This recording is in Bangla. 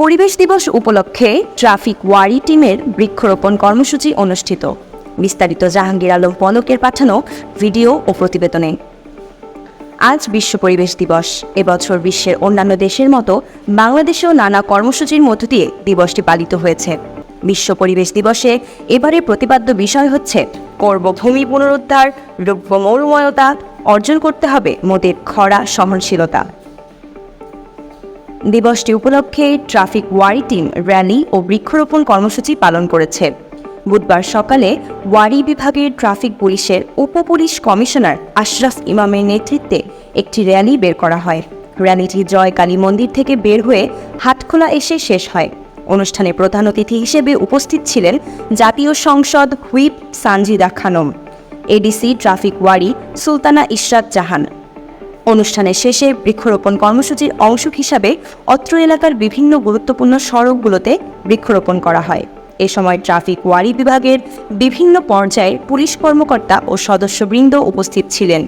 পরিবেশ দিবস উপলক্ষে ট্রাফিক ওয়ারি টিমের বৃক্ষরোপণ কর্মসূচি অনুষ্ঠিত। বিস্তারিত জাহাঙ্গীর আলম পলকের পাঠানো ভিডিও ও প্রতিবেদনে। আজ বিশ্ব পরিবেশ দিবস। এবছর বিশ্বের অন্যান্য দেশের মতো বাংলাদেশেও নানা কর্মসূচির মধ্য দিয়ে দিবসটি পালিত হয়েছে। বিশ্ব পরিবেশ দিবসে এবারে প্রতিপাদ্য বিষয় হচ্ছে করব ভূমি পুনরুদ্ধার, রুখব মরুময়তা, অর্জন করতে হবে মোদের খরা সহনশীলতা। দিবসটি উপলক্ষে ট্রাফিক ওয়ারি টিম র্যালি ও বৃক্ষরোপণ কর্মসূচি পালন করেছে। বুধবার সকালে ওয়ারি বিভাগের ট্রাফিক পুলিশের উপপুলিশ কমিশনার আশরাফ ইমামের নেতৃত্বে একটি র্যালি বের করা হয়। র্যালিটি জয় কালী মন্দির থেকে বের হয়ে হাটখোলা এসে শেষ হয়। অনুষ্ঠানে প্রধান অতিথি হিসেবে উপস্থিত ছিলেন জাতীয় সংসদ whip Sanjida Khanam, ADC traffic Wari Sultana Ishrat Jahan. অনুষ্ঠানের শেষে বৃক্ষরোপণ কর্মসূচির অংশ হিসাবে অত্র এলাকার বিভিন্ন গুরুত্বপূর্ণ সড়কগুলোতে বৃক্ষরোপণ করা হয়। এ সময় ট্রাফিক ওয়ারি বিভাগের বিভিন্ন পর্যায়ের পুলিশ কর্মকর্তা ও সদস্যবৃন্দ উপস্থিত ছিলেন।